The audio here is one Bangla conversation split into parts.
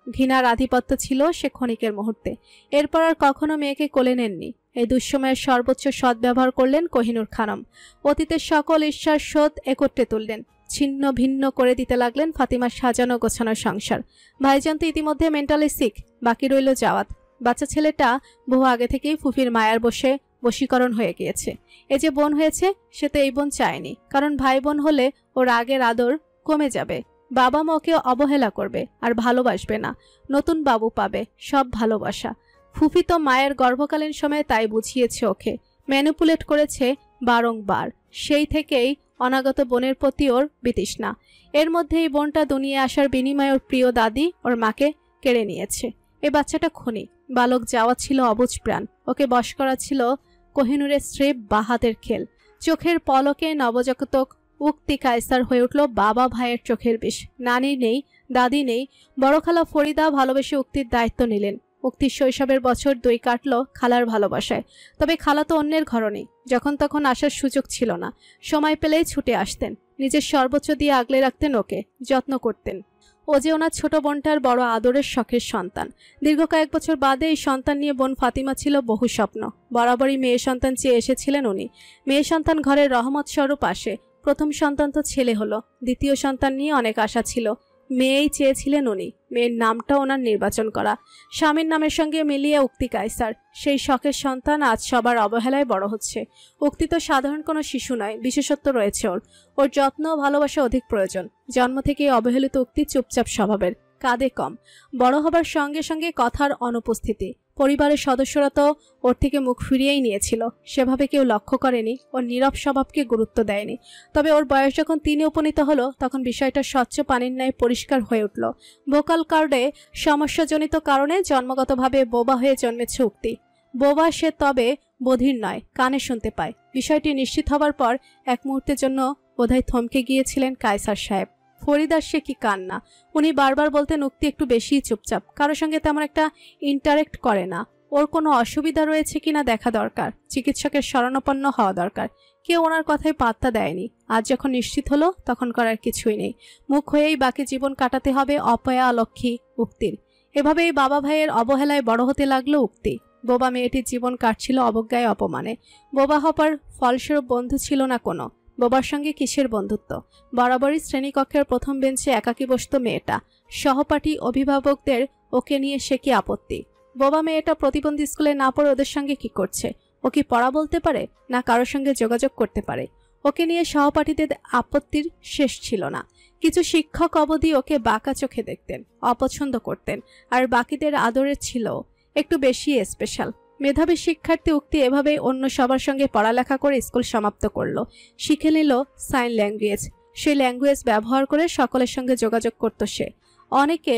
ঘৃণার আধিপত্য ছিল সে ক্ষণিকের মুহূর্তে। এরপর আর কখনো মেয়েকে কোলে নেননি। এই দুঃসময়ের সর্বোচ্চ সদ্ব্যবহার করলেন কোহিনূর খানম। অতীতের সকল ঈর্ষার শোধ একত্রে তুললেন। ছিন্ন ভিন্ন করে দিতে লাগলেন ফাতিমার সাজানো গোছানো সংসার। ভাইজান তো ইতিমধ্যে মেন্টালি সিক, বাকি রইল জাওয়াত। বাচ্চা ছেলেটা বহু আগে থেকেই ফুফির মায়ার বশীকরণ হয়ে গিয়েছে। এ যে বোন হয়েছে, সে তো এই বোন চায়নি, কারণ ভাই বোন হলে ওর আগের আদর কমে যাবে, বাবা মা ওকে অবহেলা করবে আর ভালোবাসবে না। নতুন বাবু পাবে, সব ভালোবাসা। ফুফি তো মায়ের গর্ভকালীন সময়ে তাই বুঝিয়েছে ওকে, ম্যানিপুলেট করেছে বারংবার। সেই থেকেই অনাগত বোনের প্রতি ওর বিতৃষ্ণা। এর মধ্যে এই বোনটা দুনিয়া আসার বিনিময়ে ওর প্রিয় দাদি ওর মাকে কেড়ে নিয়েছে। এ বাচ্চাটা খুনি। বালক যাওয়া ছিল অবুঝ প্রাণ, ওকে বশ করা ছিল কোহিনূরের স্রেফ বাহাতের খেল। চোখের পলকে নবজাতক উক্তি কায়সার হয়ে উঠল বাবা ভাইয়ের চোখের বিষ। নানি নেই, দাদি নেই। বড় খালা ফরিদা ভালোবেসে উক্তির দায়িত্ব নিলেন। উক্তির শৈশবের বছর 2 কাটল খালার ভালোবাসায়। তবে খালা তো অন্যের ঘরণী, যখন তখন আসার সুযোগ ছিল না। সময় পেলেই ছুটে আসতেন, নিজের সর্বোচ্চ দিয়ে আগলে রাখতেন ওকে, যত্ন করতেন। ও যে ওনার ছোট বোনটার বড় আদরের শখের সন্তান। দীর্ঘ কয়েক বছর বাদে এই সন্তান নিয়ে বোন ফাতিমা ছিল বহু স্বপ্ন। বরাবরই মেয়ে সন্তান চেয়ে এসেছিলেন উনি। মেয়ে সন্তান ঘরের রহমত স্বরূপ আসে। প্রথম সন্তান তো ছেলে হলো, দ্বিতীয় সন্তান নিয়ে অনেক আশা ছিল। মেয়েই চেয়েছিলেন উনি। মেয়ের নামটা ওনার নির্বাচন করা, স্বামীর নামের সঙ্গে মিলিয়ে উক্তি কায়সার। সেই শখের সন্তান আজ সবার অবহেলায় বড় হচ্ছে। উক্তি তো সাধারণ কোনো শিশু নয়, বিশেষত্ব রয়েছে ওর যত্ন ও ভালোবাসা অধিক প্রয়োজন। জন্ম থেকেই অবহেলিত উক্তি চুপচাপ স্বভাবের, কাঁদে কম। বড় হবার সঙ্গে সঙ্গে কথার অনুপস্থিতি। পরিবারের সদস্যরা তো ওর থেকে মুখ ফিরিয়েই নিয়েছিল। সেভাবে কেউ লক্ষ্য করেনি, ওর নীরব স্বভাবকে গুরুত্ব দেয়নি। তবে ওর বয়স যখন 3 উপনীত হলো, তখন বিষয়টা স্বচ্ছ পানির ন্যায় পরিষ্কার হয়ে উঠল। ভোকাল কার্ডে সমস্যাজনিত কারণে জন্মগতভাবে বোবা হয়ে জন্মেছে উক্তি। বোবা সে, তবে বধির নয়, কানে শুনতে পায়। বিষয়টি নিশ্চিত হবার পর এক মুহূর্তের জন্য বোধহয় থমকে গিয়েছিলেন কায়সার সাহেব। ফরিদার সে কি কান্না! উনি বারবার বলতেন উক্তি একটু বেশিই চুপচাপ, কারোর সঙ্গে তেমন একটা ইন্টারেক্ট করে না। ওর কোনো অসুবিধা রয়েছে কিনা দেখা দরকার, চিকিৎসকের শরণাপন্ন হওয়া দরকার। কেউ ওনার কথায় পাত্তা দেয়নি। আজ যখন নিশ্চিত হলো, তখন করার কিছুই নেই। মুখ হয়েই বাকি জীবন কাটাতে হবে অপয়া লক্ষ্মী উক্তির। এভাবেই বাবা ভাইয়ের অবহেলায় বড় হতে লাগলো উক্তি। বোবা মেয়েটির জীবন কাটছিল অবজ্ঞায় অপমানে। বোবা হবার ফলস্বরূপ বন্ধু ছিল না কোনো। বোবার সঙ্গে কিসের বন্ধুত্ব! বরাবরই শ্রেণীকক্ষের প্রথম বেঞ্চে একাকী বসত মেয়েটা। সহপাঠী অভিভাবকদের ওকে নিয়ে সে কি আপত্তি? বোবা মেয়েটা প্রতিবন্ধী স্কুলে না পড়ে ওদের সঙ্গে কি করছে? ও কি পড়া বলতে পারে, না কারোর সঙ্গে যোগাযোগ করতে পারে? ওকে নিয়ে সহপাঠীদের আপত্তির শেষ ছিল না। কিছু শিক্ষক অবধি ওকে বাঁকা চোখে দেখতেন, অপছন্দ করতেন। আর বাকিদের আদরের ছিল একটু বেশি স্পেশাল। মেধাবী শিক্ষার্থী উক্তি এভাবে অন্য সবার সঙ্গে পড়ালেখা করে স্কুল সমাপ্ত করল। শিখে নিল সাইন ল্যাঙ্গুয়েজ। সেই ল্যাঙ্গুয়েজ ব্যবহার করে সকলের সঙ্গে যোগাযোগ করত সে। অনেকে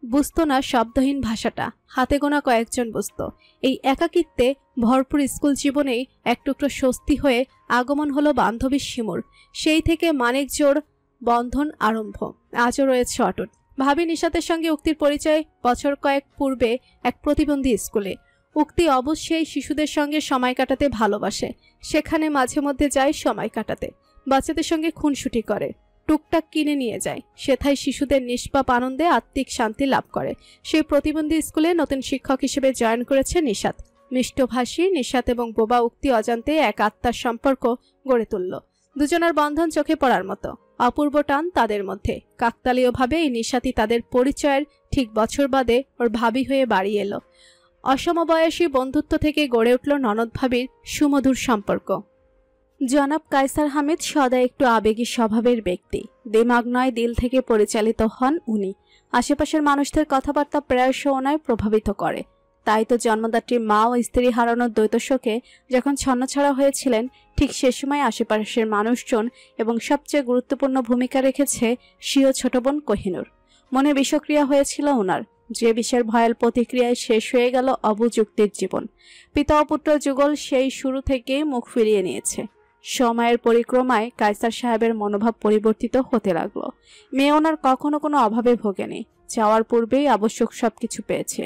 বুঝতো না শব্দহীন ভাষাটা, হাতে গোনা কয়েকজন বুঝতো। এই একাকিত্বে ভরপুর স্কুল জীবনেই এক টুকরো স্বস্তি হয়ে আগমন হলো বান্ধবী শিমুর। সেই থেকে মানিক জোড় বন্ধন আরম্ভ, আজও রয়েছে অটুট। ভাবি নিশাতের সঙ্গে উক্তির পরিচয় বছর কয়েক পূর্বে এক প্রতিবন্ধী স্কুলে। উক্তি অবশ্যই শিশুদের সঙ্গে সময় কাটাতে ভালোবাসে। সেখানে মাঝে মধ্যে যায় সময় কাটাতে, বাচ্চাদের সঙ্গে খুনসুটি করে, টুকটাক কিনে নিয়ে যায়। সেথায় শিশুদের নিষ্পাপ আনন্দে আত্মিক শান্তি লাভ করে। সেই প্রতিবন্ধী স্কুলে নতুন শিক্ষক হিসেবে জয়েন করেছে নিশাত। মিষ্টভাষী নিশাত এবং বোবা উক্তি অজান্তে এক আত্মার সম্পর্ক গড়ে তুলল। দুজনের বন্ধন চোখে পড়ার মতো, অপূর্ব টান তাদের মধ্যে। কাকতালীয়ভাবে এই নিশাতই তাদের পরিচয়ের ঠিক বছর বাদে ওর ভাবি হয়ে বাড়ি এলো। অসমবয়সী বন্ধুত্ব থেকে গড়ে উঠল ননদ ভাবির সুমধুর সম্পর্ক। জনাব কায়সার হামিদ সদা একটু আবেগী স্বভাবের ব্যক্তি। দিমাগ নয়, দিল থেকে পরিচালিত হন উনি। আশেপাশের মানুষদের কথাবার্তা প্রায়শ ওনায় প্রভাবিত করে। তাই তো জন্মদাত্রী মা ও স্ত্রী হারানোর দ্বৈতশোকে যখন ছন্নছাড়া হয়েছিলেন, ঠিক সে সময় আশেপাশের মানুষজন এবং সবচেয়ে গুরুত্বপূর্ণ ভূমিকা রেখেছে স্বীয় ছোট বোন কোহিনূর। মনে বিষক্রিয়া হয়েছিল ওনার, যে বিষের ভয়াল প্রতিক্রিয়ায় শেষ হয়ে গেল অবযুক্তির জীবন। পিতা ও পুত্র যুগল সেই শুরু থেকে মুখ ফিরিয়ে নিয়েছে। সময়ের পরিক্রমায় কায়সার সাহেবের মনোভাব পরিবর্তিত হতে লাগলো। মেয়ে ওনার কখনো কোনো অভাবে ভোগেনি। যাওয়ার পূর্বেই আবশ্যক সবকিছু পেয়েছে।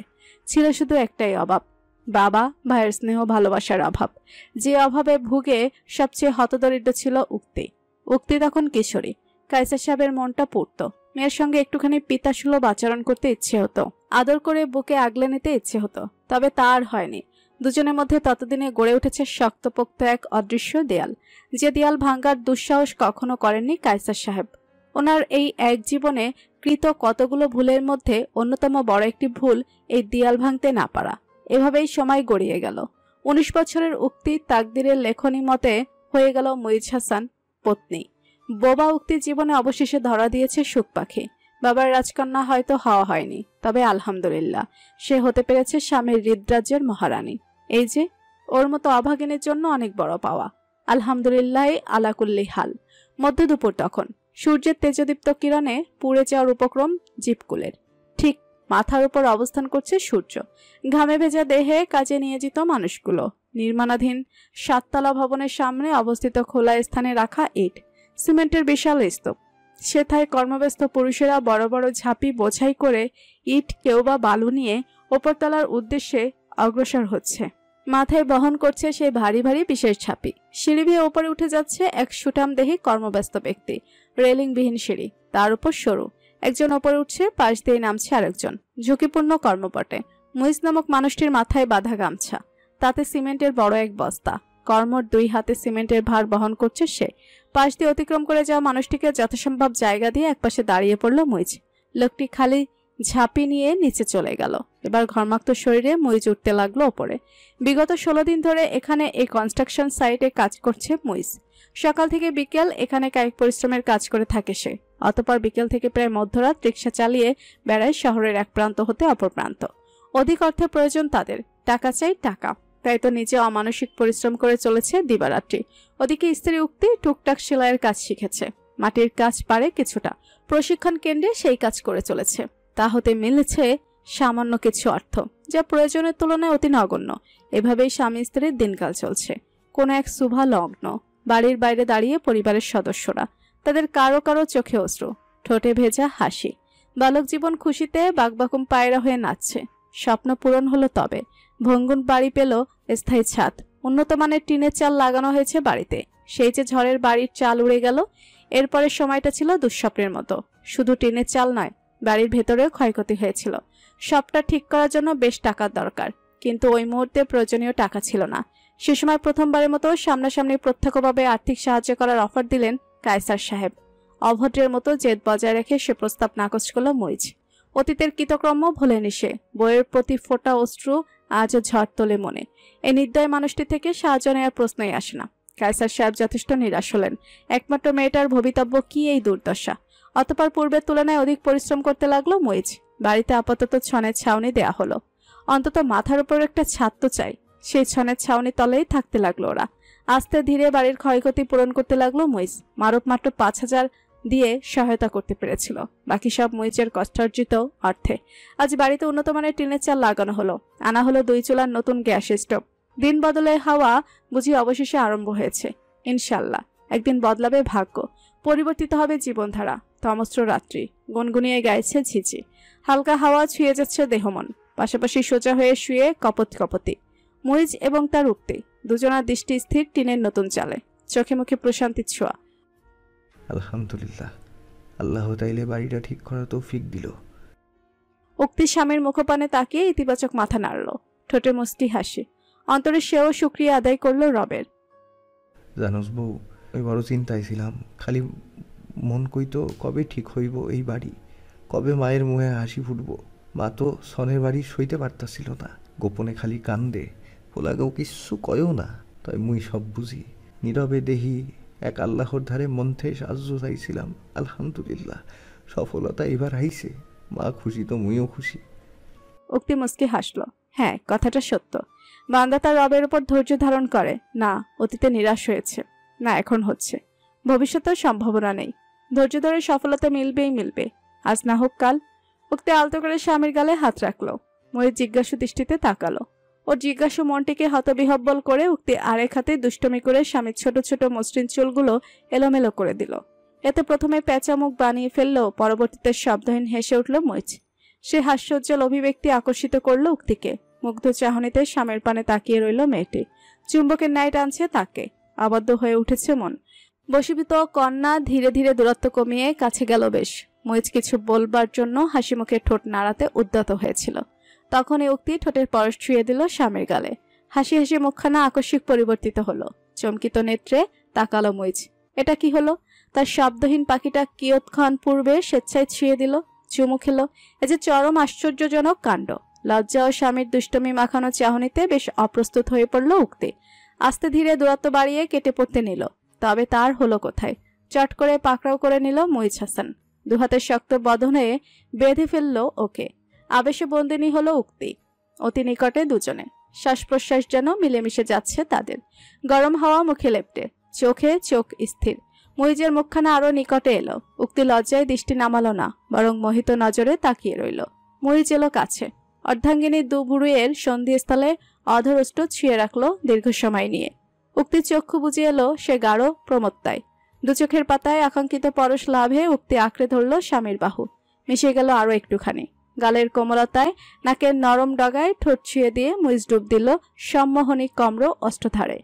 ছিল শুধু একটাই অভাব, বাবা ভাইয়ের স্নেহ ভালোবাসার অভাব। যে অভাবে ভুগে সবচেয়ে হতদরিদ্র ছিল উক্তি। উক্তি তখন কিশোরী। কায়সার সাহেবের মনটা পুড়ত। মেয়ের সঙ্গে একটুখানি পিতাসুলভ আচরণ করতে ইচ্ছে হতো, আদর করে বুকে আগলে নিতে ইচ্ছে হতো, তবে তা আর হয়নি। দুজনের মধ্যে ততদিনে গড়ে উঠেছে শক্তপোক্ত এক অদৃশ্য দেয়াল, যে দেয়াল ভাঙ্গার দুঃসাহস কখনো করেননি কায়সার সাহেব। ওনার এই এক জীবনে কৃত কতগুলো ভুলের মধ্যে অন্যতম বড় একটি ভুল এই দেয়াল ভাঙতে না পারা। এভাবেই সময় গড়িয়ে গেল। 19 বছরের উক্তি তাকদিরের লেখনী মতে হয়ে গেল মুইজ হাসান পত্নী। বোবা উক্তি জীবনে অবশেষে ধরা দিয়েছে সুখ পাখি। বাবার রাজকন্যা হয়তো হওয়া হয়নি, তবে আলহামদুলিল্লাহ সে হতে পেরেছে স্বামীর হৃদরাজ্যের মহারানী। এই যে ওর মতো অভাগিনীর জন্য অনেক বড় পাওয়া। আলহামদুলিল্লাহ আলাকুল্লি হাল। মধ্য দুপুর তখন। সূর্যের তেজদীপ্ত কিরণে পুড়ে যাওয়ার উপক্রম জীবকুলের। ঠিক মাথার উপর অবস্থান করছে সূর্য। ঘামে ভেজা দেহে কাজে নিয়োজিত মানুষগুলো। নির্মাণাধীন 7 তলা ভবনের সামনে অবস্থিত খোলা স্থানে রাখা ইট, সিমেন্টের বিশাল স্তূপ। সেথায় কর্মব্যস্ত পুরুষেরা বড় বড় ঝাঁপি বোঝাই করে ইট কেউ বা বালু নিয়ে ওপরতলার উদ্দেশ্যে অগ্রসর হচ্ছে। মাথায় বহন করছে সেই ভারী ভারী বিশেষ ঝাঁপি। সিঁড়ি বেয়ে ওপরে উঠে যাচ্ছে এক সুঠামদেহী কর্মব্যস্ত ব্যক্তি। রেলিংবিহীন সিঁড়ি, তার উপর সরু। একজন ওপরে উঠছে, পাশ দিয়ে নামছে আরেকজন। ঝুঁকিপূর্ণ কর্মপটে। মুইজ নামক মানুষটির মাথায় বাঁধা গামছা, তাতে সিমেন্টের বড় এক বস্তা। কর্মর 2 হাতে সিমেন্টের ভার বহন করছে সে। পাশ দিয়ে অতিক্রম করে যাওয়া মানুষটিকে যথাসম্ভব জায়গা দিয়ে একপাশে দাঁড়িয়ে পড়ল মুইজ। লোকটি খালি ঝাঁপি নিয়ে নিচে চলে গেল। এবার ঘর্মাক্ত শরীরে মুইজ উঠতে লাগলো ওপরে। বিগত 16 দিন ধরে এখানে এই কনস্ট্রাকশন সাইটে কাজ করছে মুইজ। সকাল থেকে বিকেল এখানে কায়িক পরিশ্রমের কাজ করে থাকে সে। অতঃপর বিকেল থেকে প্রায় মধ্যরাত রিক্সা চালিয়ে বেড়ায় শহরের এক প্রান্ত হতে অপর প্রান্ত। অধিক অর্থের প্রয়োজন তাদের, টাকা চাই টাকা। তাই তো নিজে অমানসিক পরিশ্রম করে চলেছে দিবারাত্রি। ওদিকে স্ত্রী উক্তি টুকটাক সেলাইয়ের কাজ শিখেছে, মাটির কাজ পারে কিছুটা। প্রশিক্ষণ কেন্দ্রে সেই কাজ করে চলেছে। তা হতে মিলেছে সামান্য কিছু অর্থ, যা প্রয়োজনের তুলনায় অতি নগণ্য। এভাবেই স্বামী স্ত্রীর দিনকাল চলছে। কোন এক শুভা লগ্ন। বাড়ির বাইরে দাঁড়িয়ে পরিবারের সদস্যরা, তাদের কারো কারো চোখে অশ্রু, ঠোঁটে ভেজা হাসি। বালক জীবন খুশিতে বাকবাকুম পায়রা হয়ে নাচছে। স্বপ্ন পূরণ হলো তবে। ভঙ্গুন বাড়ি পেল স্থায়ী ছাদ। উন্নত মানের টিনের চাল লাগানো হয়েছে বাড়িতে। সেই যে ঝড়ের বাড়ির চাল উড়ে গেল, এরপরের সময়টা ছিল দুঃস্বপ্নের মতো। শুধু টিনের চাল নয়, বাড়ির ভেতরেও ক্ষয়ক্ষতি হয়েছিল। সবটা ঠিক করার জন্য বেশ টাকার দরকার, কিন্তু ওই মুহূর্তে প্রয়োজনীয় টাকা ছিল না। সে সময় প্রথমবারের মতো সামনাসামনি প্রত্যক্ষভাবে আর্থিক সাহায্য করার অফার দিলেন কায়সার সাহেব। অভদ্রের মতো জেদ বজায় রেখে সে প্রস্তাব নাকচ করল মুইজ। অতীতের কৃতকর্ম ভোলেনি সে। বইয়ের প্রতি ফোঁটা অশ্রু আজও ঝড় তোলে মনে। এই নির্দয় মানুষটি থেকে সাহায্য নেওয়ার প্রশ্নই আসে না। কায়সার সাহেব যথেষ্ট নিরাশ হলেন। একমাত্র মেয়েটার ভবিতব্য কি এই দুর্দশা। অতঃপর পূর্বের তুলনায় অধিক পরিশ্রম করতে লাগলো মুইজ। বাড়িতে আপাতত ছনের ছাউনি দেয়া হলো। অন্তত মাথার উপর একটা ছাদ তো চাই। সেই ছনের ছাউনি তলেই থাকতে লাগলো ওরা। আস্তে ধীরে বাড়ির ক্ষয়ক্ষতি পূরণ করতে লাগলো মুইজ। মাত্র 5,000 দিয়ে সহায়তা করতে পেরেছিল, বাকি সব মুইজের কষ্টার্জিত অর্থে। আজ বাড়িতে উন্নত মানের টিনের চাল লাগানো হলো। আনা হলো 2 চুলার নতুন গ্যাস স্টোভ। দিন বদলে হাওয়া বুঝি অবশেষে আরম্ভ হয়েছে। ইনশাল্লাহ একদিন বদলাবে ভাগ্য, পরিবর্তিত হবে জীবনধারা। তমস্র রাত্রি, গুনগুনিয়ে গাইছে ঝিঝি। হালকা হাওয়া ছুঁয়ে যাচ্ছে দেহমন। পাশাপাশি সোজা হয়ে শুয়ে কপতি। মুইজ এবং তার উক্তি, দুজনার দৃষ্টি স্থির টিনের নতুন চালে। চোখে মুখে প্রশান্তির ছোঁয়া। আলহামদুলিল্লাহ, আল্লাহ তাইলে বাড়িটা ঠিক করার তৌফিক দিল। উক্তি স্বামীর মুখপানে তাকিয়ে ইতিবাচক মাথা নাড়ল, ঠোঁটে মুস্কি হাসি। অন্তরে সেও শুকরিয়া আদায় করল রবের। জানোস বউ, ওই বড় চিন্তায় ছিলাম। খালি মন কইতো কবে ঠিক হইব এই বাড়ি, কবে মায়ের মুখে হাসি ফুটব। মা তো সনের বাড়ি সইতে পারতাছিল না। গোপনে খালি কান্দে, পোলাগেও কিচ্ছু কয়ও না। তাই মুই সব বুঝি। নীরবে দেহি এক আল্লাহর ধারে মন থেকে সাহায্য চাইছিলাম। আলহামদুলিল্লাহ, সফলতা এবার আইছে। মা খুশি তো মুইও খুশি। উক্তি মুস্কি হাসল। হ্যাঁ, কথাটা সত্য। বান্দা তার রবের উপর ধৈর্য ধারণ করে না। অতীতে নিরাশ হয়েছে, না এখন হচ্ছে। ভবিষ্যতেও সম্ভাবনা নেই। ধৈর্য ধরে সফলতা মিলবে। আজ না হোক কাল। উক্তি আলতো করে স্বামীর গালে হাত রাখলো। ময়ূর জিজ্ঞাসু দৃষ্টিতে তাকালো। ওর জিজ্ঞাসু মনটিকে হতবিহব্বল করে উক্তি আরেক হাতে দুষ্টমি করে স্বামীর ছোট ছোট মসৃণ চুলগুলো এলোমেলো করে দিল। এতে প্রথমে পেঁচা মুখ বানিয়ে ফেললেও পরবর্তীতে শব্দহীন হেসে উঠল মইচ। সে হাস্যোজ্জ্বল অভিব্যক্তি আকর্ষিত করল উক্তিকে। মুগ্ধ চাহনিতে স্বামীর পানে তাকিয়ে রইল মেয়েটি। চুম্বকের ন্যায় টানছে তাকে। আবদ্ধ হয়ে উঠেছে মন। বশীভূত কন্যা ধীরে ধীরে দূরত্ব কমিয়ে কাছে গেল বেশ। মহিজ কিছু বলবার জন্য হাসি মুখে ঠোঁট নাড়াতে উদ্যত হয়েছিল। তখনই উক্তি ঠোঁটের পরশ ছুঁয়ে দিল স্বামীর গালে। হাসি হাসি মুখখানা আকস্মিক পরিবর্তিত হলো। চমকিত নেত্রে তাকালো মহিজ। এটা কি হলো? তার শব্দহীন পাখিটা কিয়ৎক্ষণ পূর্বে স্বেচ্ছায় ছুঁয়ে দিল, চুমু খেলো। এ যে চরম আশ্চর্যজনক কাণ্ড। লজ্জা ও স্বামীর দুষ্টমি মাখানো চাহনিতে বেশ অপ্রস্তুত হয়ে পড়ল উক্তি। আস্তে ধীরে দূরত্ব বাড়িয়ে কেটে পড়তে নিল। তবে তার হলো কোথায়? চট করে পাকড়াও করে নিল মহিজ হাসান। দুহাতের শক্ত বদনে বেঁধে ফেলল ওকে। আবেশে বন্দিনী হলো উক্তি। অতি নিকটে দুজনে। শ্বাস প্রশ্বাস যেন মিলেমিশে যাচ্ছে তাদের। গরম হাওয়া মুখে লেপটে, চোখে চোখ স্থির। মহিজের মুখখানা আরো নিকটে এলো। উক্তি লজ্জায় দৃষ্টি নামালো না, বরং মোহিত নজরে তাকিয়ে রইল। মহিজ এলো কাছে। অর্ধাঙ্গিনী দুবুড়িয়ের সন্ধিস্থলে অধরষ্ট ছুঁয়ে রাখলো দীর্ঘ সময় নিয়ে। উক্তি চক্ষু বুঝে এলো সে গাঢ় প্রমত্তায়। দু চোখের পাতায় আকাঙ্ক্ষিত পরশ লাভে উক্তি আঁকড়ে ধরল স্বামীর বাহু। মিশে গেল আরো একটুখানি। গালের কোমলতায় নাকের নরম ডগায় ঠোঁট ছুঁয়ে দিয়ে মহিজ ডুব দিল সম্মোহনী কম্র অষ্টধারে।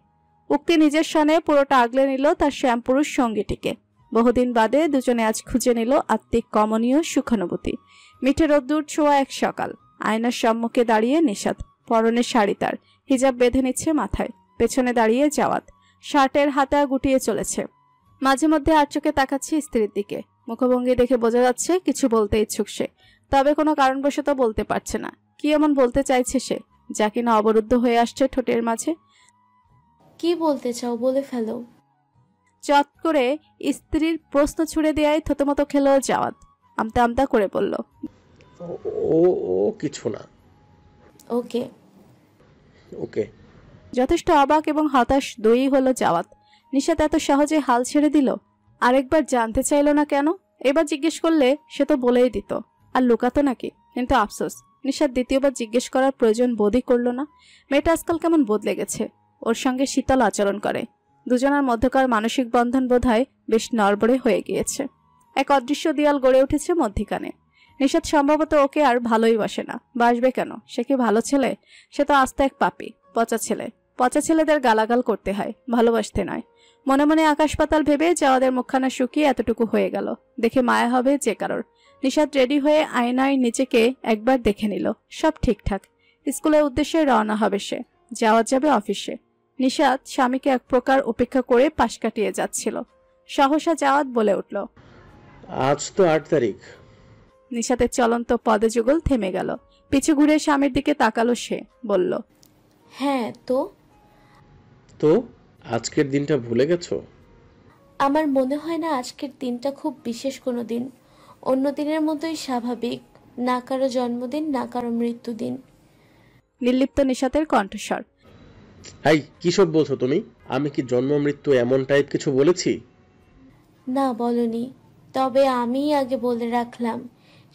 উক্তি নিজের সনে পুরোটা আগলে নিল তার শ্যামপুরুষ সঙ্গীটিকে। বহুদিন বাদে দুজনে আজ খুঁজে নিল আত্মিক কমনীয় সুখানুভূতি। মিঠে রোদ্দুর ছোঁয়া এক সকাল। আয়নার সম্মুখে দাঁড়িয়ে নিশাত। পরনে শাড়ি, তার হিজাব বেঁধে নিচ্ছে মাথায়। পেছনে দাঁড়িয়ে জাওয়াত শার্টের হাতা গুটিয়ে চলেছে। মাঝে মধ্যে আর চোখে তাকাচ্ছে স্ত্রীর দিকে। মুখভঙ্গি দেখে বোঝা যাচ্ছে কিছু বলতে ইচ্ছুক সে, তবে কোনো কারণবশত বলতে পারছে না। কি এমন বলতে চাইছে সে যা কিনা অবরুদ্ধ হয়ে আসছে ঠোঁটের মাঝে? কি বলতে চাও বলে ফেলো। চট করে স্ত্রীর প্রশ্ন ছুড়ে দেয়ায় থতমত খেলো জাওয়াত। আমতা আমতা করে বলল, ও ও কিছু না। ওকে ওকে। যথেষ্ট অবাক এবং হতাশ দুই হলো জাওয়াত। নিশাত এত সহজে হাল ছেড়ে দিল। আরেকবার জানতে চাইল না কেন? এবার জিজ্ঞেস করলে সে তো বলেই দিত, আর লুকাতো নাকি? কিন্তু আফসোস, নিশাত দ্বিতীয়বার জিজ্ঞেস করার প্রয়োজন বোধই করল না। মেয়েটা আজকাল কেমন বদলে গেছে। ওর সঙ্গে শীতল আচরণ করে। দুজনের মধ্যকার মানসিক বন্ধন বোধহয় বেশ নড়বড়ে হয়ে গিয়েছে। এক অদৃশ্য দেয়াল গড়ে উঠেছে মধ্যিখানে। নিশাত সম্ভবত ওকে আর ভালোই বাসে না। বাসবে কেন? সে কি ভালো ছেলে? সে তো আস্তে এক পাপী, পচা ছেলে। পচা ছেলেদের গালাগাল করতে হয়, ভালোবাসতে নয়। মনে মনে আকাশ পাতাল ভেবে যাওয়াদের মুখখানা শুকিয়ে এতটুকু হয়ে গেল। দেখে মায়া হবে যে কারোর। নিশাত রেডি হয়ে আয়নায় নিজেকে একবার দেখে নিল। সব ঠিকঠাক। স্কুলের উদ্দেশ্যে রওনা হবে সে। যাওয়া যাবে অফিসে। নিশাত স্বামীকে এক প্রকার উপেক্ষা করে পাশ কাটিয়ে যাচ্ছিল। সহসা জাওয়াত বলে উঠল, আজ তো 8 তারিখ। নিশাতের চলন্ত পদে যুগল থেমে গেল। পিছু ঘুরে স্বামীর দিকে তাকালো সে। বলল, হ্যাঁ তো। তো আজকের দিনটা ভুলে গেছো? আমার মনে হয় না আজকের দিনটা খুব বিশেষ কোনো দিন। অন্য দিনের মতোই স্বাভাবিক। না কারো জন্মদিন, না কারো মৃত্যুদিন। নির্লিপ্ত নিশাতের কণ্ঠস্বর। হাই, কি সব বলছো তুমি? আমি কি জন্ম মৃত্যু এমন টাইপ কিছু বলেছি? না বলনি, তবে আমি আগে বলে রাখলাম।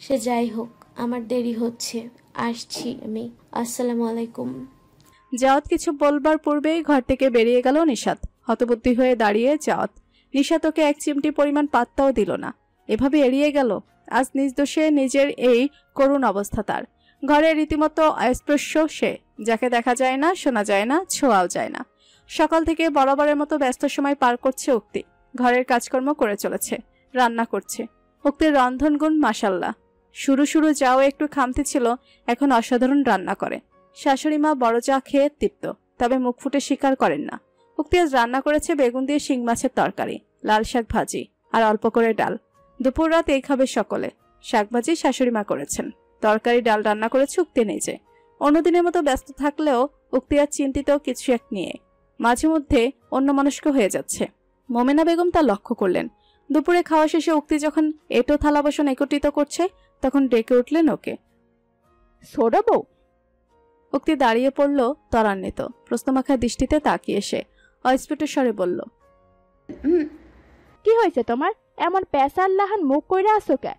সে যাই হোক, আমার দেরি হচ্ছে, আসছি আমি। আসসালামু আলাইকুম। জাওয়াত কিছু বলবার পূর্বেই ঘর থেকে বেরিয়ে গেল নিশাত। হতবুদ্ধি হয়ে দাঁড়িয়ে জাওয়াত। নিশাত ওকে এক চিমটি পরিমাণ পাত্তাও দিল না। এভাবে এড়িয়ে গেল। আজ নিজ দোষে নিজের এই করুণ অবস্থা তার। ঘরে রীতিমতো অস্পৃশ্য সে, যাকে দেখা যায় না, শোনা যায় না, ছোঁয়াও যায় না। সকাল থেকে বরাবরের মতো ব্যস্ত সময় পার করছে উক্তি। ঘরের কাজকর্ম করে চলেছে, রান্না করছে। উক্তির রন্ধনগুণ মাশাল্লাহ। শুরু শুরু যাও একটু খামতি ছিল, এখন অসাধারণ রান্না করে। শাশুড়ি মা বড় চা খেয়ে তৃপ্ত, তবে মুখ ফুটে স্বীকার করেন না। উক্তি আজ রান্না করেছে বেগুন দিয়ে শিং মাছের তরকারি, লাল শাক ভাজি আর অল্প করে ডাল। দুপুর রাত এই খাবে সকলে। শাক ভাজি শাশুড়ি মা করেছেন, তরকারি ডাল রান্না করেছে উক্তি নিজে। অন্যদিনের মতো ব্যস্ত থাকলেও উক্তি আর চিন্তিত কিছু এক নিয়ে। মাঝে মধ্যে অন্যমনস্ক হয়ে যাচ্ছে। মোমেনা বেগম তা লক্ষ্য করলেন। দুপুরে খাওয়া শেষে উক্তি যখন এঁটো থালা বাসন একত্রিত করছে, তখন ডেকে উঠলেন ওকে। ছোট বউ। উক্তি দাঁড়িয়ে পড়ল ত্বরান্বিত। প্রশ্নমাখা দৃষ্টিতে তাকিয়ে সে অস্ফুট স্বরে বলল, কি হয়েছে তোমার? এমন পেশার লাহান মুখ কইরা আসো কে?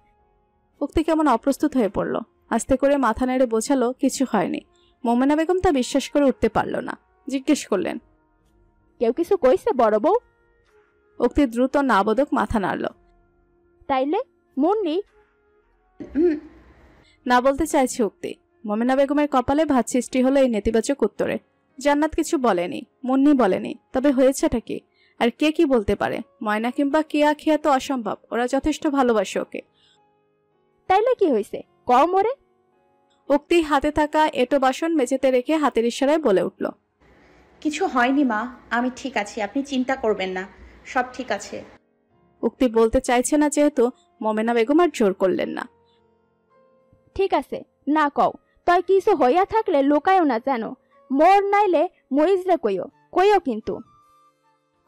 উক্তি কেমন অপ্রস্তুত হয়ে পড়ল। আস্তে করে মাথা নেড়ে বোঝালো কিছু হয়নি। মোমেনা বেগম তা বিশ্বাস করে উঠতে পারল না। জিজ্ঞেস করলেন, কেউ কিছু কইছে বড় বউ? উক্তি দ্রুত নাবোধক মাথা নাড়ল। তাইলে মুন্নি? না বলতে চাইছে উক্তি। মোমেনা বেগমের কপালে ভাত সৃষ্টি হলো এই নেতিবাচক উত্তরে। জান্নাত কিছু বলেনি, মুন্নি বলেনি, তবে হয়েছেটা কি? আর কে কি বলতে পারে? ময়না কিংবা কেয়া খেয়া তো অসম্ভব। ওরা যথেষ্ট ভালোবাসে ওকে। তাইলে কি হয়েছে কও মোরে। উক্তি হাতে থাকা এটো বাসন মেঝেতে রেখে হাতের ইশারায় বলে উঠল, কিছু হয়নি মা, আমি ঠিক আছি, আপনি চিন্তা করবেন না, সব ঠিক আছে। উক্তি বলতে চাইছে না যেহেতু মোমেনা বেগম আর জোর করলেন না। ঠিক আছে না কও, তই কিছু হইয়া থাকলে লোকায়ও না জানো, মোর নাইলে মরিজরে কইও কইও কিন্তু।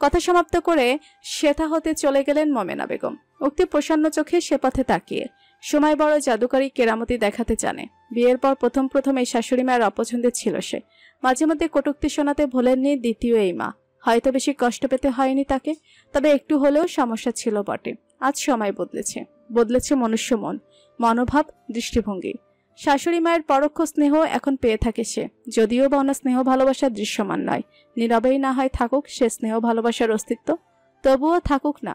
কথা সমাপ্ত করে শ্বেতা হতে চলে গেলেন মোমেনা বেগম। উক্তি প্রসন্ন চোখে সে পথে তাকিয়ে। সময় বড় জাদুকারী কেরামতি দেখাতে জানে। বিয়ের পর প্রথম এই শাশুড়ি মায়ের অপছন্দের ছিল সে। মাঝে মধ্যে কটূক্তি শোনাতে ভোলেননি দ্বিতীয় এই মা। হয়তো বেশি কষ্ট পেতে হয়নি তাকে, তবে একটু হলেও সমস্যা ছিল বটে। আজ সময় বদলেছে মনুষ্য মন, মনোভাব, দৃষ্টিভঙ্গি। শাশুড়ি মায়ের পরোক্ষ স্নেহ এখন পেয়ে থাকে সে, যদিও বা ওনার স্নেহ ভালোবাসা দৃশ্যমান নয়। নীরবেই না হয় থাকুক সে স্নেহ ভালোবাসার অস্তিত্ব, তবুও থাকুক না।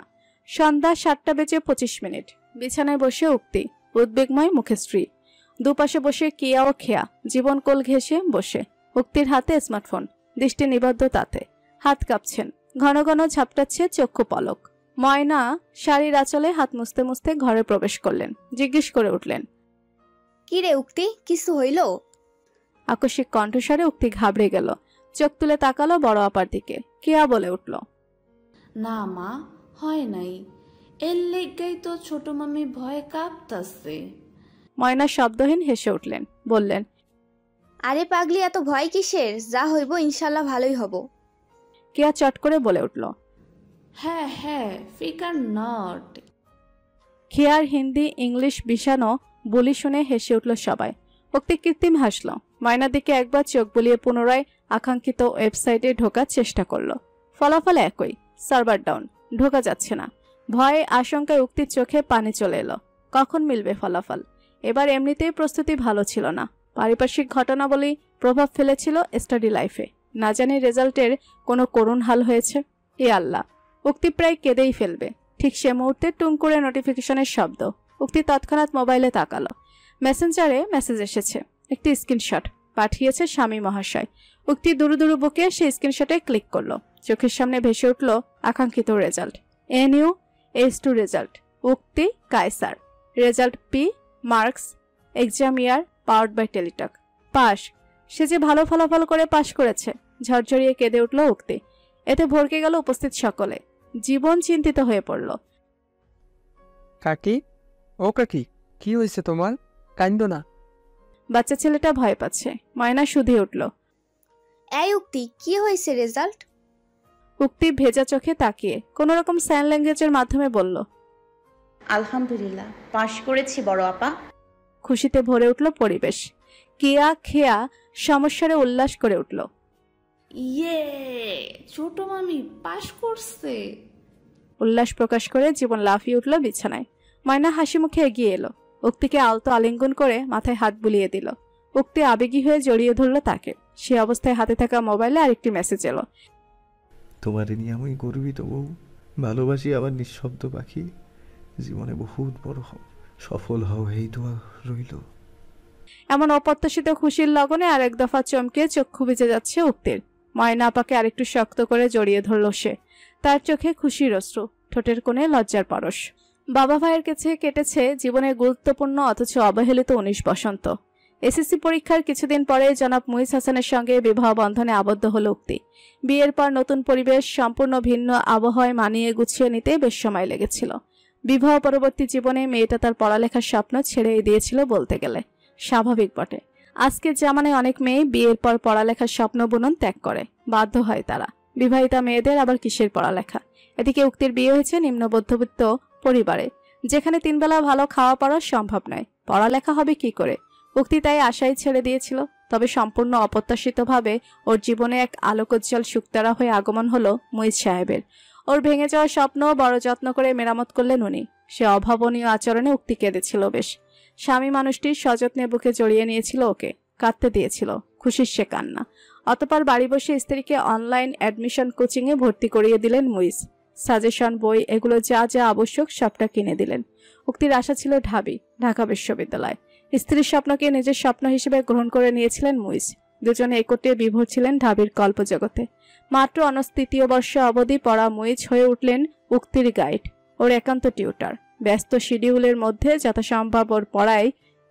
সন্ধ্যা 7:25। বিছানায় বসে উক্তি, উদ্বেগময় মুখে স্ত্রী। দুপাশে বসে কিয়া ও খেয়া জীবন কোল ঘেঁষে বসে। উক্তির হাতে স্মার্টফোন, দৃষ্টি নিবদ্ধ তাতে। হাত কাঁপছেন, ঘন ঘন ঝাপটাচ্ছে চক্ষু পলক। ময়না শাড়ির আঁচলে হাত মুছতে মুছতে ঘরে প্রবেশ করলেন। জিজ্ঞেস করে উঠলেন, কি রে উক্তি, কিছু হইল? আকস্মিক কণ্ঠস্বরে উক্তি ঘাবড়ে গেল। চোখ তুলে তাকালো বড় আপার দিকে। কেয়া বলে উঠল, না মা, হয় নাই, এর লেগাই তো ছোট মামি ভয়ে কাঁপতাছে। ময়না শব্দহীন হেসে উঠলেন, বললেন, আরে পাগলি, এত ভয় কিসের? যা হইব ইনশাল্লাহ ভালোই হব। কেয়া চট করে বলে উঠল, হ্যাঁ হ্যাঁ, ফিকার নট। খেয়ার হিন্দি ইংলিশ বিশানো বলি শুনে হেসে উঠল সবাই। উক্তি কৃত্রিম হাসল। ময়নার দিকে একবার চোখ বুলিয়ে পুনরায় আকাঙ্ক্ষিত ওয়েবসাইটে ঢোকার চেষ্টা করলো। ফলাফল একই, সার্ভার ডাউন, ঢোকা যাচ্ছে না। ভয়ে আশঙ্কায় উক্তির চোখে পানি চলে এলো। কখন মিলবে ফলাফল? এবার এমনিতেই প্রস্তুতি ভালো ছিল না। পারিপার্শ্বিক ঘটনা বলেই প্রভাব ফেলেছিল স্টাডি লাইফে। না জানি রেজাল্টের কোনো করুণ হাল হয়েছে। এ আল্লাহ, উক্তি প্রায় কেঁদেই ফেলবে। ঠিক সে মুহূর্তে টুং করে নোটিফিকেশনের শব্দ। উক্তি তৎক্ষণাৎ মোবাইলে তাকালো। মেসেঞ্জারে মেসেজ এসেছে, একটি স্ক্রিনশট পাঠিয়েছে স্বামী মহাশয়। উক্তি দুরু দুরু বুকে সে স্ক্রিনশটে ক্লিক করলো। চোখের সামনে ভেসে উঠল আকাঙ্ক্ষিত রেজাল্ট। NU S2 রেজাল্ট, উক্তি Kaiser. Result P, marks, exam year, powered by Teletalk, pass. সে যে ভালো ফলাফল করে পাশ করেছে। ঝরঝরিয়ে কেঁদে উঠল উক্তি। এতে ভরকে গেল উপস্থিত সকলে। জীবন চিন্তিত হয়ে পড়ল। কাকি, ও কাকি, কি হয়েছে তোমার? কান্দো না। বাচ্চা ছেলেটা ভয় পাচ্ছে। ময়না শুধিয়ে উঠল, এই উক্তি, কি হয়েছে রেজাল্ট? উক্তি ভেজা চোখে তাকিয়ে কোন রকম সাইন ল্যাঙ্গুয়েজের মাধ্যমে বলল, আলহামদুলিল্লাহ, পাশ করেছি বড় আপা। খুশিতে ভরে উঠল পরিবেশ। কিয়া খেয়া সমস্যারে উল্লাস করে উঠল, ইয়ে, ছোট মামি পাশ করছে। উল্লাস প্রকাশ করে জীবন লাফিয়ে উঠল বিছানায়। ময়না হাসি মুখে এগিয়ে এলো। উক্তিকে আলতো আলিঙ্গন করে মাথায় হাত বুলিয়ে দিল। উক্তি আবেগী হয়ে জড়িয়ে ধরল তাকে। সে অবস্থায় হাতে থাকা মোবাইলে আরেকটি মেসেজ এলো, তোমারে নিয়ে আমি গর্বিত বউ, ভালোবাসি আবার নিঃশব্দ পাখি, জীবনে বহুত বড় হও, সফল হও, এই দোয়া রইল। এমন অপ্রত্যাশিত খুশির লগনে আরেক দফা চমকে চক্ষু ভিজে যাচ্ছে উক্তির। ময়না আপাকে আরেকটু শক্ত করে জড়িয়ে ধরল সে। তার চোখে খুশির অশ্রু, ঠোঁটের কোণে লজ্জার পরশ। বাবা ভাইয়ের কাছে কেটেছে জীবনের গুরুত্বপূর্ণ অথচ অবহেলিত 19 বসন্ত। এসএসসি পরীক্ষার কিছুদিন পরে জনাব মুইজ হাসানের সঙ্গে বিবাহ বন্ধনে আবদ্ধ হল উক্তি। বিয়ের পর নতুন পরিবেশ, সম্পূর্ণ ভিন্ন আবহাওয়ায় মানিয়ে গুছিয়ে নিতে বেশ সময় লেগেছিল। বিবাহ পরবর্তী জীবনে মেয়েটা তার পড়ালেখার স্বপ্ন ছেড়েই দিয়েছিল বলতে গেলে। স্বাভাবিক বটে। আজকের জামানায় অনেক মেয়ে বিয়ের পর পড়ালেখার স্বপ্ন বুনন ত্যাগ করে, বাধ্য হয় তারা। বিবাহিতা মেয়েদের আবার কিসের পড়ালেখা? এদিকে উক্তির বিয়ে হয়েছে নিম্ন মধ্যবিত্ত পরিবারে, যেখানে 3 বেলা ভালো খাওয়া পড়া সম্ভব নয়। পড়ালেখা হবে কি করে? উক্তি তাই আশাই ছেড়ে দিয়েছিল। তবে সম্পূর্ণ অপ্রত্যাশিতভাবে ওর জীবনে এক আলোকোজ্জ্বল শুকতারা হয়ে আগমন হলো মুইজ সাহেবের। ওর ভেঙে যাওয়া স্বপ্ন বড় যত্ন করে মেরামত করলেন উনি। সে অভাবনীয় আচরণে উক্তি কেঁদেছিল বেশ। স্বামী মানুষটি সযত্নে বুকে জড়িয়ে নিয়েছিল ওকে, কাঁদতে দিয়েছিল, খুশির সে কান্না। অতঃপর বাড়ি বসে স্ত্রীকে অনলাইন অ্যাডমিশন কোচিংয়ে ভর্তি করিয়ে দিলেন মুইজ। সাজেশন, বই, এগুলো যা যা আবশ্যক সবটা কিনে দিলেন। উক্তির আশা ছিল ঢাবি, ঢাকা বিশ্ববিদ্যালয়। স্ত্রীর স্বপ্নকে নিজের স্বপ্ন হিসেবে গ্রহণ করে নিয়েছিলেন মুইজ। দুজনে একত্রে বিভোর ছিলেন ঢাবির কল্পজগতে। মাত্র অনস 3য় বর্ষ অবধি পড়া মুইজ হয়ে উঠলেন উক্তির গাইড, ওর একান্ত টিউটার। ব্যস্ত শিডিউলের মধ্যে যথাসম্ভব ওর পড়ায়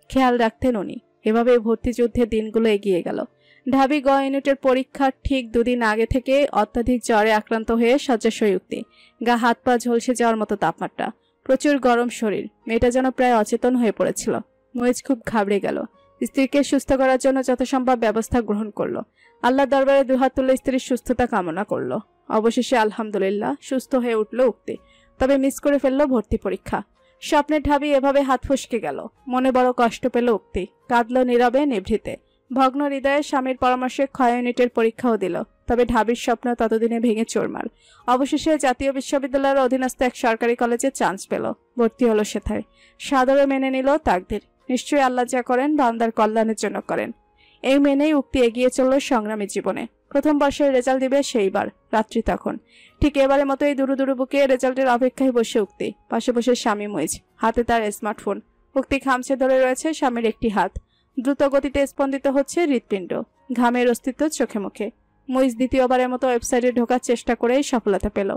খেয়াল রাখতেন উনি। এভাবে ভর্তি যুদ্ধের দিনগুলো এগিয়ে গেল। ঢাবি গ ইউনিটের পরীক্ষার ঠিক 2 দিন আগে থেকে অত্যাধিক জ্বরে আক্রান্ত হয়ে শয্যাশয়ী উক্তি। গা হাত পা ঝলসে যাওয়ার মতো তাপমাত্রা, প্রচুর গরম শরীর। মেয়েটা যেন প্রায় অচেতন হয়ে পড়েছিল। মুইজ খুব ঘাবড়ে গেল। স্ত্রীকে সুস্থ করার জন্য যথাসম্ভব ব্যবস্থা গ্রহণ করলো। আল্লাহর দরবারে দুহাত তুলে স্ত্রীর সুস্থতা কামনা করলো। অবশেষে আলহামদুলিল্লাহ সুস্থ হয়ে উঠল উক্তি। তবে মিস করে ফেললো ভর্তি পরীক্ষা। স্বপ্নের ঢাবি এভাবে হাত ফসকে গেল। মনে বড় কষ্ট পেল উক্তি। কাঁদল নীরবে নিভৃতে। ভগ্ন হৃদয়ে স্বামীর পরামর্শে ক্ষয় ইউনিটের পরীক্ষাও দিল। তবে ঢাবির স্বপ্ন ততদিনে ভেঙে চুরমার। অবশেষে জাতীয় বিশ্ববিদ্যালয়ের অধীনস্থ এক সরকারি কলেজে চান্স পেল। ভর্তি হলো সেথায়। সাদরে মেনে নিল তাকদীর। নিশ্চয়ই আল্লাহ যা করেন বান্দার কল্যাণের জন্য করেন। এই মেনেই উক্তি এগিয়ে চলল সংগ্রামী জীবনে। প্রথম বর্ষের রেজাল্ট দিবে সেইবার রাত্রি তখন। ঠিক এবারের মতোই দুরু দুরু বুকে রেজাল্টের অপেক্ষায় বসে উক্তি। পাশে বসে স্বামী মুইজ, হাতে তার স্মার্টফোন। উক্তি খামচে ধরে রয়েছে স্বামীর একটি হাত। দ্রুত গতিতে স্পন্দিত হচ্ছে হৃৎপিণ্ড। ঘামের অস্তিত্ব চোখে মুখে। মুইজ দ্বিতীয়বারের মতো ওয়েবসাইটে ঢোকার চেষ্টা করেই সফলতা পেল।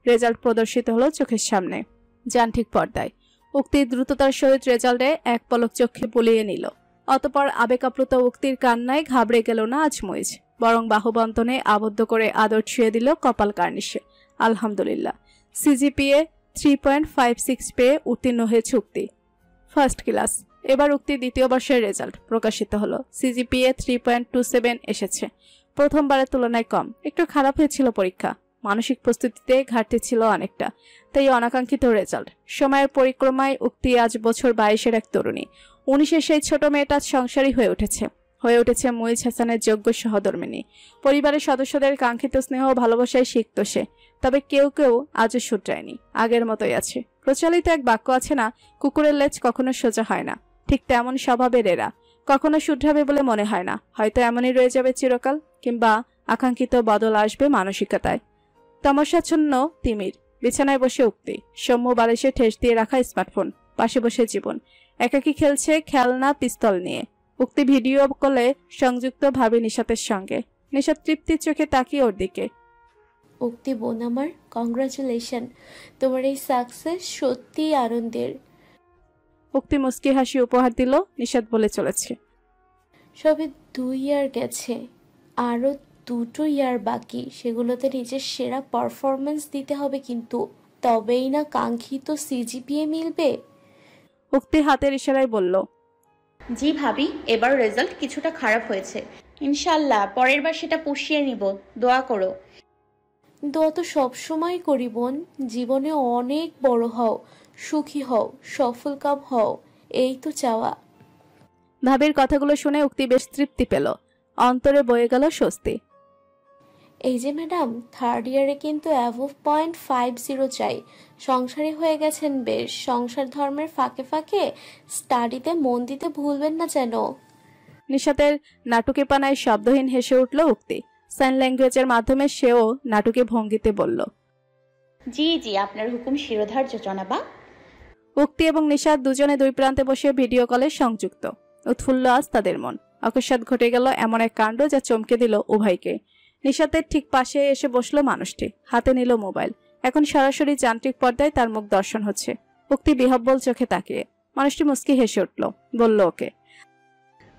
রেজাল্ট প্রদর্শিত হলো চোখের সামনে, যান্ত্রিক পর্দায়। উক্তি দ্রুততার সহিত রেজাল্টে এক পলক চোখে বুলিয়ে নিল। অতপর আবেগাপ্লুত উক্তির কান্নায় ঘাবড়ে গেল না আজ মুইজ, বরং বাহুবন্ধনে আবদ্ধ করে আদর ছুঁয়ে দিল কপাল কার্নিশে। আলহামদুলিল্লাহ, সিজিপিএ 3.56 পেয়ে উত্তীর্ণ হয়েছে উক্তি। First class. এবার উক্তির দ্বিতীয় বর্ষের রেজাল্ট প্রকাশিত হলো। সিজিপিএ 3.27 এসেছে। প্রথমবারের তুলনায় কম। একটু খারাপ হয়েছিল পরীক্ষা। মানসিক প্রস্তুতিতে ঘাটতি ছিল অনেকটা, তাই অনাকাঙ্ক্ষিত রেজাল্ট। সময়ের পরিক্রমায় উক্তি আজ বছর 22-এর এক তরুণী। 19-এর সেই ছোট মেয়েটা সংসারী হয়ে উঠেছে মুইজ হাসানের যোগ্য সহধর্মিণী। পরিবারের সদস্যদের কাঙ্ক্ষিত স্নেহ ও ভালোবাসায় শিখত সে। তবে কেউ কেউ আজও শুধরায়নি, আগের মতোই আছে। প্রচলিত এক বাক্য আছে না, কুকুরের লেজ কখনো সোজা হয় না। ঠিক তেমন স্বভাবের এরা। কখনো শুধরাবে বলে মনে হয় না। হয়তো এমনই রয়ে যাবে চিরকাল, কিংবা আকাঙ্ক্ষিত বদল আসবে মানসিকতায়। তমসাচ্ছন্ন তিমির। বিছানায় বসে উক্তি। সৌম্য বালিশে ঠেস দিয়ে রাখা স্মার্টফোন। পাশে বসে জীবন একাকী খেলছে খেলনা পিস্তল নিয়ে। উক্তি ভিডিও কলে সংযুক্ত ভাবি নিশাতের সঙ্গে। নিশাত তৃপ্তির চোখে তাকিয়ে ওর দিকে। উক্তি বোন আমার, কংগ্রাচুলেশন। তোমার এই সাকসেস সত্যিই আনন্দের। উক্তি মুস্কি হাসি উপহার দিল। নিশাত বলে চলেছে, সবে 2 ইয়ার গেছে, আরো 2টো ইয়ার বাকি। সেগুলোতে নিজের সেরা পারফরমেন্স দিতে হবে, কিন্তু তবেই না কাঙ্ক্ষিত সিজিপিএ মিলবে। উক্তি হাতের ইশারায় বলল, জি ভাবি, এবার রেজাল্ট কিছুটা খারাপ হয়েছে। ইনশাল্লাহ পরের বার সেটা পুষিয়ে নিব, দোয়া করো। দোয়া তো সবসময় করি বোন। জীবনে অনেক বড় হও, সুখী হও, সফল কাম হও, এই তো চাওয়া। ভাবির কথাগুলো শুনে উক্তি বেশ তৃপ্তি পেল। অন্তরে বয়ে গেল স্বস্তি। এই যে ম্যাডাম, 3rd ইয়ারে কিন্তু অ্যাভভ 0.50 চাই। সংসারী হয়ে গেছেন বেশ। সংসার ধর্মের ফাঁকে ফাঁকে স্টাডিতে মন দিতে ভুলবেন না যেন। নিশাতের নাটুকে পানায় শব্দহীন হেসে উঠল উক্তি। সাইন ল্যাঙ্গুয়েজের মাধ্যমে সেও নাটুকে ভঙ্গিতে বলল, জি জি, আপনার হুকুম শিরোধার্য জনাবা। উক্তি এবং নিশাত দুজনে দুই প্রান্তে বসে ভিডিও কলে সংযুক্ত। উৎফুল্ল আজ তাদের মন। অকস্মাৎ ঘটে গেল এমন এক কাণ্ড যা চমকে দিল উভয়কে। নিশাতের ঠিক পাশে এসে বসলো মানুষটি। হাতে নিল মোবাইল। এখন সরাসরি যান্ত্রিক পর্দায় তার মুখ দর্শন হচ্ছে। উক্তি বিহব্বল চোখে তাকিয়ে। মানুষটি মুস্কি হেসে উঠল, বলল ওকে,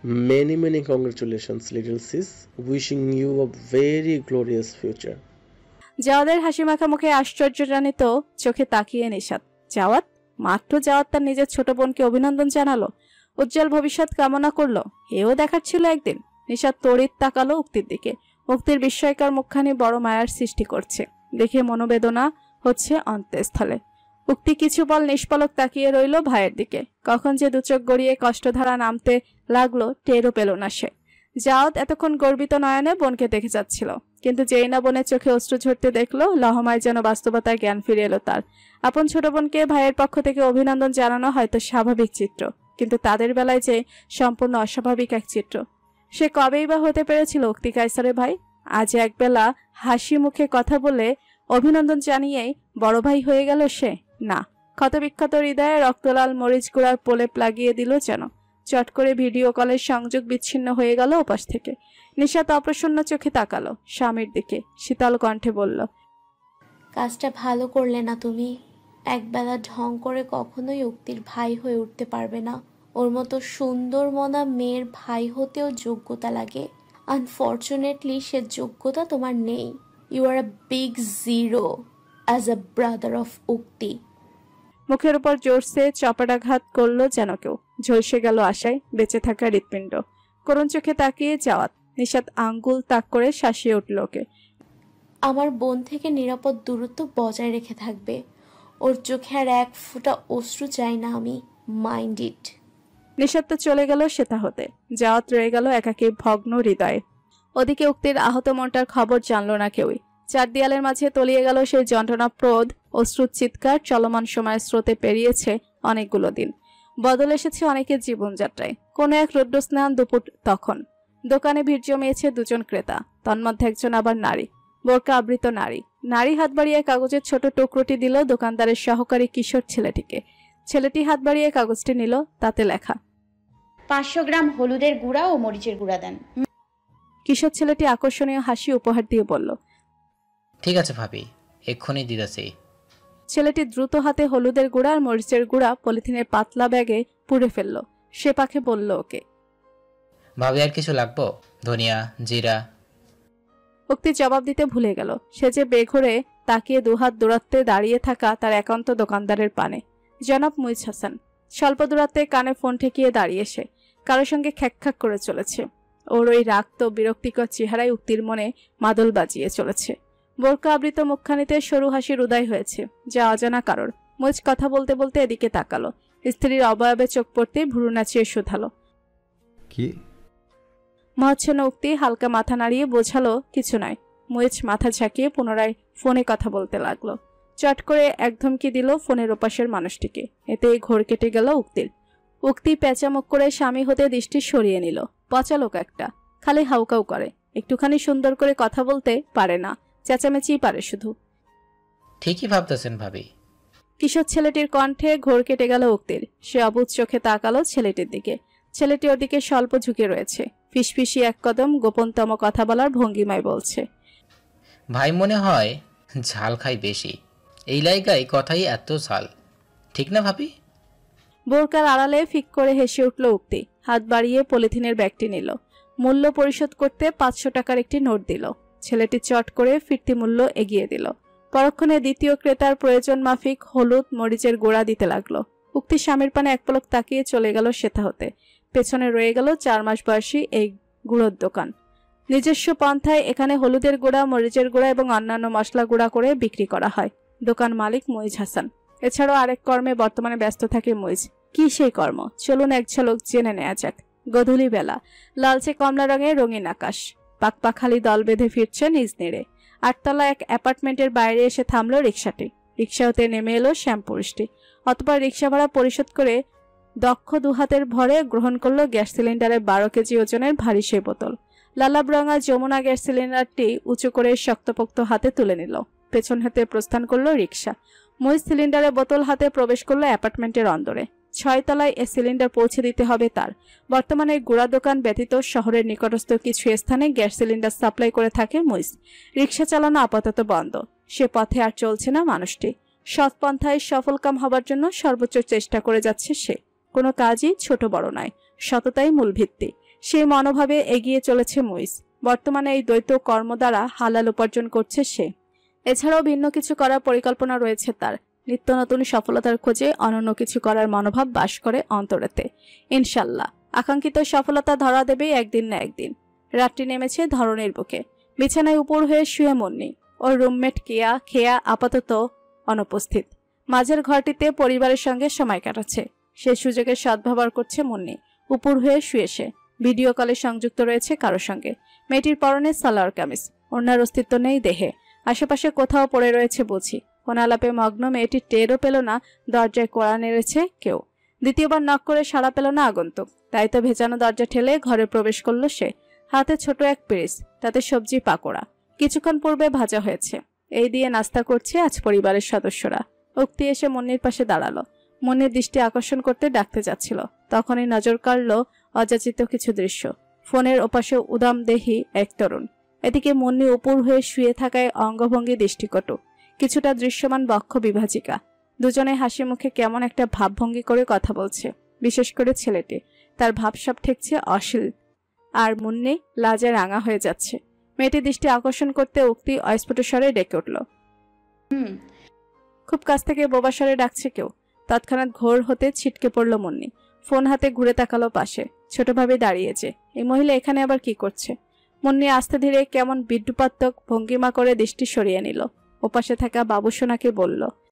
Many congratulations, little sis. Wishing you a very glorious future. জাওয়াদের হাসি মাখা মুখে আশ্চর্যজনিত চোখে তাকিয়ে নিশাত। জাওয়াত? মাত্র জাওয়াত তার নিজের ছোট বোনকে অভিনন্দন জানালো, উজ্জ্বল ভবিষ্যৎ কামনা করলো। এও দেখার ছিল একদিন। নিশাত তড়িৎ তাকালো উক্তির দিকে। উক্তির বিস্ময়কর মুখখানি বড় মায়ার সৃষ্টি করছে। দেখে মনোবেদনা হচ্ছে অন্তঃস্থলে। উক্তি কিছু বল নিষ্পলক তাকিয়ে রইল ভাইয়ের দিকে। কখন যে দুচোখ গড়িয়ে কষ্টধারা নামতে লাগলো টেরও পেল না সে। জাওয়াত এতক্ষণ গর্বিত নয়নে বোনকে দেখে যাচ্ছিল, কিন্তু যেই না বোনের চোখে অশ্রু ঝরতে দেখলো, লহমায় যেন বাস্তবতায় জ্ঞান ফিরে এলো তার। আপন ছোট বোনকে ভাইয়ের পক্ষ থেকে অভিনন্দন জানানো হয়তো স্বাভাবিক চিত্র, কিন্তু তাদের বেলায় যে সম্পূর্ণ অস্বাভাবিক এক চিত্র। সে কবেই বা হতে পেরেছিল উক্তি কায়সারের ভাই? আজ একবেলা হাসি মুখে কথা বলে অভিনন্দন জানিয়েই বড় ভাই হয়ে গেল সে? না, ক্ষতবিক্ষত হৃদয়ে রক্তলাল মরিচ গুঁড়ার প্রলেপ লাগিয়ে দিল যেন। চট করে ভিডিও কলের সংযোগ বিচ্ছিন্ন হয়ে গেল ওপাশ থেকে। নিশাত অপ্রসন্ন চোখে তাকালো স্বামীর দিকে। শীতল কণ্ঠে বলল, কাজটা ভালো করলে না তুমি। একবেলা ঢং করে কখনোই উক্তির ভাই হয়ে উঠতে পারবে না। ওর মতো সুন্দর মনা মেয়ের ভাই হতেও যোগ্যতা লাগে। আনফর্চুনেটলি সে যোগ্যতা তোমার নেই। You are a big zero as a brother of Ukti. মুখের উপর জোরসে চপাটাঘাত করলো যেন কেউ। ঝলসে গেল আশায় বেঁচে থাকা হৃৎপিণ্ড। করুণ চোখে তাকিয়ে যাওয়াত নিশাত আঙ্গুল তাক করে শাসিয়ে উঠল ওকে। আমার বোন থেকে নিরাপদ দূরত্ব বজায় রেখে থাকবে। ওর চোখে আর এক ফোঁটা অশ্রু চাই না আমি। Mind it. নিশাত তো চলে গেল সেটা হতে। যাওয়াত রয়ে গেল একাকী ভগ্ন হৃদয়ে। ওদিকে উক্তির আহত মনটার খবর জানল না কেউই। চার দেয়ালের মাঝে তলিয়ে গেল সেই যন্ত্রণাপ্রদ অশ্রুর চিৎকার। চলমান সময়ের স্রোতে পেরিয়েছে অনেকগুলো দিন। বদল এসেছে অনেকের জীবনযাত্রায়। কোনো এক রৌদ্রস্নান দুপুর তখন দোকানে ভিড় জমিয়েছে দুজন ক্রেতা, তন্মধ্যে একজন আবার নারী, বোরকা আবৃত নারী। নারী হাত বাড়িয়ে কাগজের ছোট টুকরোটি দিল দোকানদারের সহকারী কিশোর ছেলেটিকে। ছেলেটি হাত বাড়িয়ে কাগজটি নিল, তাতে লেখা 500 গ্রাম হলুদের গুঁড়া ও মরিচের গুঁড়া দেন। কিশোর ছেলেটি আকর্ষণীয় হাসি উপহার দিয়ে বলল, ঠিক আছে ভাবি, এক্ষুনি দিতেছি। ছেলেটি দ্রুত হাতে হলুদের গুঁড়া আর মরিচের গুঁড়া পলিথিনের পাতলা ব্যাগে পুড়ে ফেলল। সে পাখে বলল ওকে, ভাবি আর কিছু লাগবো? ধনিয়া, জিরা? উক্তি জবাব দিতে ভুলে গেল। সে যে বেঘরে তাকিয়ে দুহাত দূরত্বে দাঁড়িয়ে থাকা তার একান্ত দোকানদারের পানে, জনাব মুইজ হাসান। স্বল্প দূরত্বে কানে ফোন ঠেকিয়ে দাঁড়িয়ে সে কারোর সঙ্গে খ্যাক করে চলেছে। ওর ওই রাক্ত বিরক্তিকর চেহারায় উক্তির মনে মাদল বাজিয়ে চলেছে। বোরকা আবৃত মুখখানিতে সরু হাসির উদয় হয়েছে, যা অজানা কারোর। মুইজ কথা বলতে বলতে এদিকে তাকালো। স্ত্রীর অবয়বে চোখ পড়তে ভুরু নাচিয়ে শুধালো, কি? মহাচ্ছন্ন উক্তি হালকা মাথা নাড়িয়ে বোঝালো কিছু নয়। মুইজ মাথা ঝাঁকিয়ে পুনরায় ফোনে কথা বলতে লাগলো। চট করে এক ধমকি দিল ফোনের ওপাশের মানুষটিকে। এতে ঘোর কেটে গেল উক্তির। উক্তি পেঁচামুখ করে স্বামী হতে দৃষ্টি সরিয়ে নিল। পচা লোক একটা, খালি হাউকাউ করে, একটুখানি সুন্দর করে কথা বলতে পারে না, চেঁচামেচিই পারে শুধু। ঠিকই ভাবতেছেন ভাবি। কিশোর ছেলেটির কণ্ঠে ঘোর কেটে গেল উক্তির। সে অবুঝ চোখে তাকালো ছেলেটির দিকে। ছেলেটি ওদিকে স্বল্প ঝুঁকে রয়েছে। ফিসফিসি এক কদম গোপনতম কথা বলার ভঙ্গিমায় বলছে, ভাই মনে হয় ঝাল খাই বেশি, এই লাইগাই কথাই এত ঝাল, ঠিক না ভাবি? বোরকার আড়ালে ফিক করে হেসে উঠল উক্তি। হাত বাড়িয়ে পলিথিনের ব্যাগটি নিল। মূল্য পরিশোধ করতে 500 টাকার একটি নোট দিল। ছেলেটি চট করে ফিরতি মূল্য এগিয়ে দিল। পরক্ষণে দ্বিতীয় ক্রেতার প্রয়োজন মাফিক হলুদ মরিচের গোড়া দিতে লাগলো। উক্তি স্বামীর পানে এক পলক তাকিয়ে চলে গেল সেথা হতে। পেছনে রয়ে গেল 4 মাস বয়সী এই গুঁড়োর দোকান। নিজস্ব পন্থায় এখানে হলুদের গুঁড়া, মরিচের গুঁড়া এবং অন্যান্য মশলা গুঁড়া করে বিক্রি করা হয়। দোকান মালিক মুইজ হাসান। এছাড়াও আরেক কর্মে বর্তমানে ব্যস্ত থাকে মুইজ। কি সেই কর্ম, চলুন এক ঝলক জেনে নেওয়া যাক। গধূলি বেলা, লালচে কমলা রঙের রঙিন আকাশ। পাকপাখালি দল বেঁধে ফিরছে নিজ নেড়ে। 8তলা এক অ্যাপার্টমেন্টের বাইরে এসে থামলো রিকশাটি। রিকশা হতে নেমে এলো শ্যামপুরুষটি। অতঃপর রিকশা ভাড়া পরিশোধ করে দক্ষ দুহাতের ভরে গ্রহণ করলো গ্যাস সিলিন্ডারের 12 কেজি ওজনের ভারী সেই বোতল। লালাবরঙা যমুনা গ্যাস সিলিন্ডারটি উঁচু করে শক্তপোক্ত হাতে তুলে নিল। পেছন হাতে প্রস্থান করলো রিকশা। মুইজ সিলিন্ডারের বোতল হাতে প্রবেশ করলো অ্যাপার্টমেন্টের অন্দরে। 6 তলায় এ সিলিন্ডার পৌঁছে দিতে হবে তার। বর্তমানে গুড়া দোকান ব্যতীত শহরের নিকটস্থ কিছু স্থানে গ্যাস সিলিন্ডার সাপ্লাই করে থাকে মুইজ। রিকশা চালানো আপাতত বন্ধ। সে পথে আর চলছে না মানুষটি। সৎ পন্থায় সফলকাম হবার জন্য সর্বোচ্চ চেষ্টা করে যাচ্ছে সে। কোনো কাজই ছোট বড় নয়, সততাই মূল ভিত্তি। সেই মনোভাবে এগিয়ে চলেছে মুইজ। বর্তমানে এই দ্বৈত কর্ম দ্বারা হালাল উপার্জন করছে সে। এছাড়াও ভিন্ন কিছু করার পরিকল্পনা রয়েছে তার। নিত্য নতুন সফলতার খোঁজে অনন্য কিছু করার মনোভাব বাস করে অন্তরেতে। ইনশাল্লাহ আকাঙ্ক্ষিত সফলতা ধরা দেবে একদিন না একদিন। রাত্রি নেমেছে ধরনের বুকে। বিছানায় উপর হয়ে শুয়ে মুন্নি। ওর রুমমেট খেয়া আপাতত অনুপস্থিত। মাঝের ঘরটিতে পরিবারের সঙ্গে সময় কাটাচ্ছে। সে সুযোগের সদ্ব্যবহার করছে মুন্নি। উপর হয়ে শুয়ে সে ভিডিও কলে সংযুক্ত রয়েছে কারোর সঙ্গে। মেয়েটির পরনে সালোয়ার কামিজ, ওনার অস্তিত্ব নেই দেহে। আশেপাশে কোথাও পড়ে রয়েছে বুঝি। কোন আলাপে মগ্ন মেয়েটি টেরও পেল না দরজায় কড়া নেড়েছে কেউ। দ্বিতীয়বার নক করে সাড়া পেল না আগন্তুক। তাই তো ভেজানো দরজা ঠেলে ঘরে প্রবেশ করলো সে। হাতে ছোট এক পিরিচ, তাতে সবজি পাকোড়া কিছুক্ষণ পূর্বে ভাজা হয়েছে। এই দিয়ে নাস্তা করছে আজ পরিবারের সদস্যরা। উক্তি এসে মুন্নির পাশে দাঁড়ালো। মুন্নির দৃষ্টি আকর্ষণ করতে ডাকতে যাচ্ছিল। তখনই নজর কাড়ল অযাচিত কিছু দৃশ্য। ফোনের ওপাশে উদাম দেহি এক তরুণ। এদিকে মুন্নি উপর হয়ে শুয়ে থাকায় অঙ্গভঙ্গি দৃষ্টিকটু, কিছুটা দৃশ্যমান বক্ষ বিভাজিকা। দুজনে হাসি মুখে কেমন একটা ভাবভঙ্গি করে কথা বলছে। বিশেষ করে ছেলেটি, তার ভাবসাব ঠেকছে অশ্লীল, আর মুন্নি লাজে রাঙা হয়ে যাচ্ছে। মেয়েটি দৃষ্টি আকর্ষণ করতে উক্তি অস্ফুট স্বরে ডেকে উঠল। খুব কাছ থেকে বোবা স্বরে ডাকছে কেউ। তৎক্ষণাৎ ঘোর হতে ছিটকে পড়ল মুন্নি। ফোন হাতে ঘুরে তাকালো পাশে। ছোটভাবে দাঁড়িয়েছে। এই মহিলা এখানে আবার কি করছে? মুন্নি আস্তে ধীরে কেমন বিদ্রুপাত্মক ভঙ্গিমা করে দৃষ্টি সরিয়ে নিল। ওপাশে থাকা বাবুসোনাকে বলল,